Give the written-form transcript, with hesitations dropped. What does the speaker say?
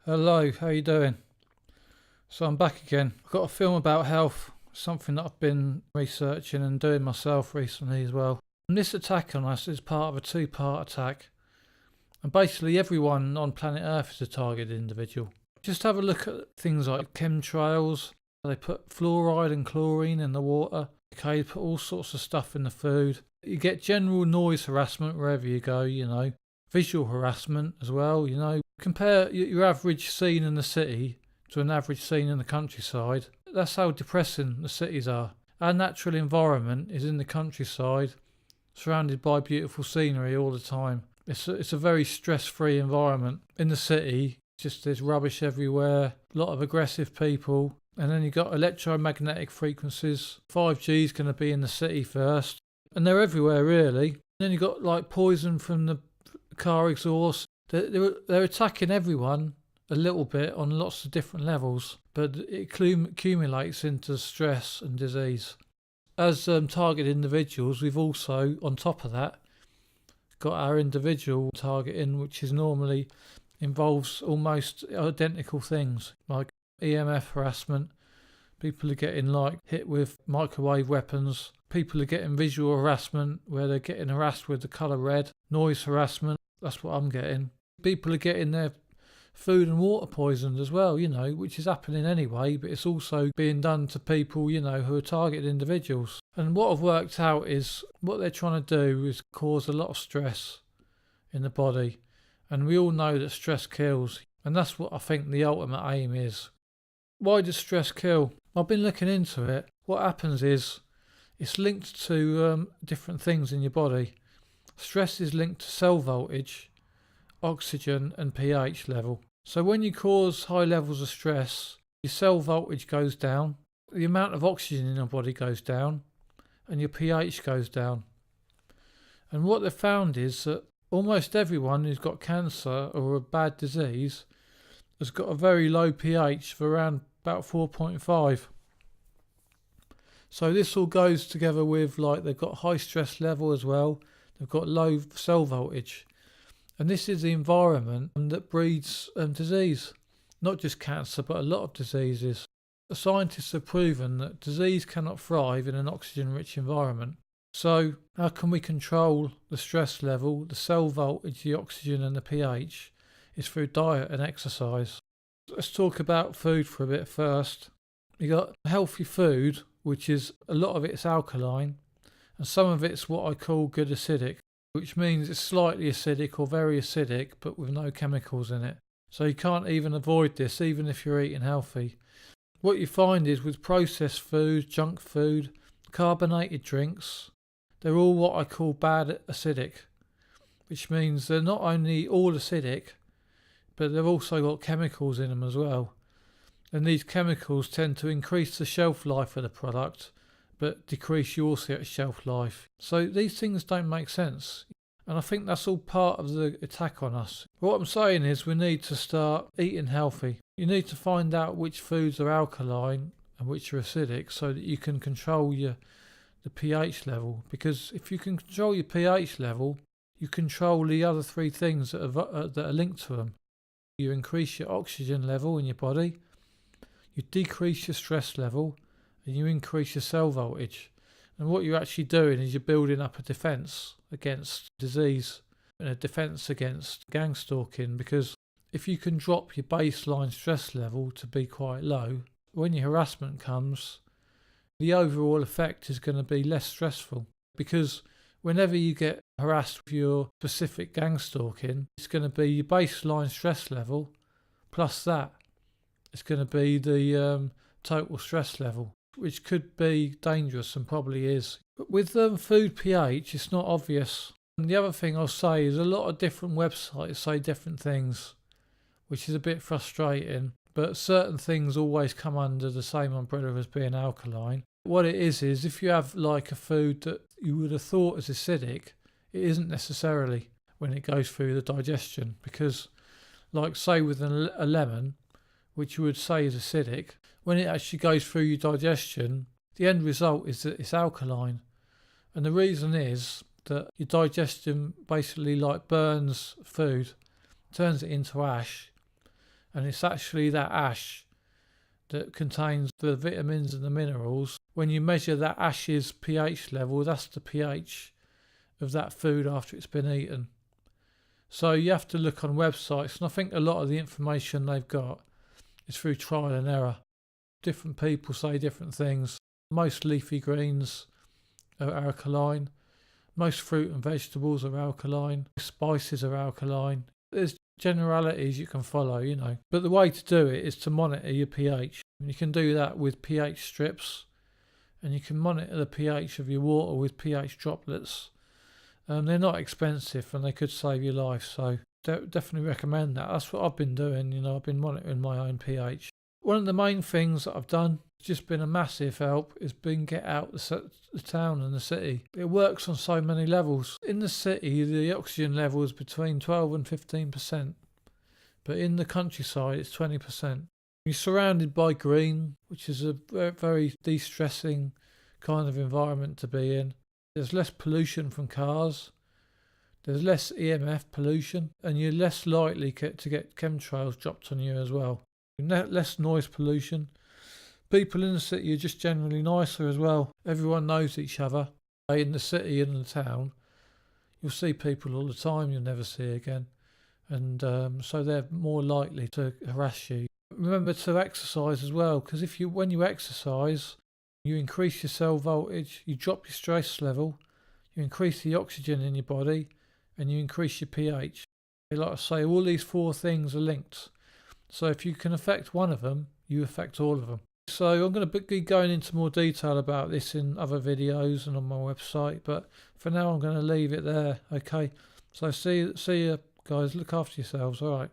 Hello, how you doing? So I'm back again. I've got a film about health, something that I've been researching and doing myself recently as well. And this attack on us is part of a two-part attack. And basically everyone on planet Earth is a targeted individual. Just have a look at things like chemtrails. They put fluoride and chlorine in the water. Okay, they put all sorts of stuff in the food. You get general noise harassment wherever you go. Visual harassment as well. Compare your average scene in the city to an average scene in the countryside. That's how depressing the cities are. Our natural environment is in the countryside, surrounded by beautiful scenery all the time. It's a very stress-free environment. In the city, just there's rubbish everywhere, a lot of aggressive people, and then you've got electromagnetic frequencies. 5G is going to be in the city first, and they're everywhere really. Then you've got like poison from the car exhaust. They're attacking everyone a little bit on lots of different levels, but it accumulates into stress and disease. As targeted individuals, we've also, on top of that, got our individual targeting, which is normally involves almost identical things like EMF harassment. People are getting hit with microwave weapons. People are getting visual harassment where they're getting harassed with the colour red. Noise harassment, that's what I'm getting. People are getting their food and water poisoned as well, which is happening anyway, but it's also being done to people, who are targeted individuals. And what I've worked out is what they're trying to do is cause a lot of stress in the body. And we all know that stress kills. And that's what I think the ultimate aim is. Why does stress kill? I've been looking into it. What happens is it's linked to different things in your body. Stress is linked to cell voltage, oxygen and pH level. So when you cause high levels of stress, your cell voltage goes down, the amount of oxygen in your body goes down, and your pH goes down. And what they've found is that almost everyone who's got cancer or a bad disease has got a very low pH of around about 4.5. So this all goes together with they've got high stress level as well. They've got low cell voltage. And this is the environment that breeds disease. Not just cancer, but a lot of diseases. The scientists have proven that disease cannot thrive in an oxygen-rich environment. So how can we control the stress level, the cell voltage, the oxygen and the pH? It's through diet and exercise. Let's talk about food for a bit first. You got healthy food, which is a lot of it's alkaline, and some of it's what I call good acidic, which means it's slightly acidic or very acidic, but with no chemicals in it. So you can't even avoid this, even if you're eating healthy. What you find is with processed food, junk food, carbonated drinks, they're all what I call bad acidic, which means they're not only all acidic, but they've also got chemicals in them as well. And these chemicals tend to increase the shelf life of the product, but decrease your shelf life. So these things don't make sense. And I think that's all part of the attack on us. What I'm saying is we need to start eating healthy. You need to find out which foods are alkaline and which are acidic so that you can control the pH level. Because if you can control your pH level, you control the other three things that are linked to them. You increase your oxygen level in your body, you decrease your stress level, and you increase your cell voltage. And what you're actually doing is you're building up a defence against disease and a defence against gangstalking, because if you can drop your baseline stress level to be quite low, when your harassment comes, the overall effect is going to be less stressful. Because whenever you get harassed with your specific gangstalking, it's going to be your baseline stress level plus that. It's going to be the total stress level, which could be dangerous and probably is. But with food pH, it's not obvious. And the other thing I'll say is a lot of different websites say different things, which is a bit frustrating. But certain things always come under the same umbrella as being alkaline. What it is if you have a food that you would have thought is acidic, it isn't necessarily when it goes through the digestion. Because, say with a lemon, which you would say is acidic, when it actually goes through your digestion, the end result is that it's alkaline. And the reason is that your digestion basically burns food, turns it into ash, and it's actually that ash that contains the vitamins and the minerals. When you measure that ash's pH level, that's the pH of that food after it's been eaten. So you have to look on websites, and I think a lot of the information they've got is through trial and error. Different people say different things. Most leafy greens are alkaline. Most fruit and vegetables are alkaline. Spices are alkaline. There's generalities you can follow, But the way to do it is to monitor your pH. You can do that with pH strips, and you can monitor the pH of your water with pH droplets. They're not expensive, and they could save your life, so definitely recommend that. That's what I've been doing, I've been monitoring my own pH. One of the main things that I've done, it's just been a massive help, is been get out the town and the city. It works on so many levels. In the city, the oxygen level is between 12 and 15%, but in the countryside, it's 20%. You're surrounded by green, which is a very de-stressing kind of environment to be in. There's less pollution from cars. There's less EMF pollution, and you're less likely to get chemtrails dropped on you as well. Less noise pollution. People in the city are just generally nicer as well. Everyone knows each other. In the city and the town, you'll see people all the time you'll never see again, and so they're more likely to harass you. Remember to exercise as well, because when you exercise, you increase your cell voltage, you drop your stress level, you increase the oxygen in your body, and you increase your pH. Like I say, all these 4 things are linked. So if you can affect one of them, you affect all of them. So I'm going to be going into more detail about this in other videos and on my website, but for now I'm going to leave it there. Okay, so see you guys. Look after yourselves. All right.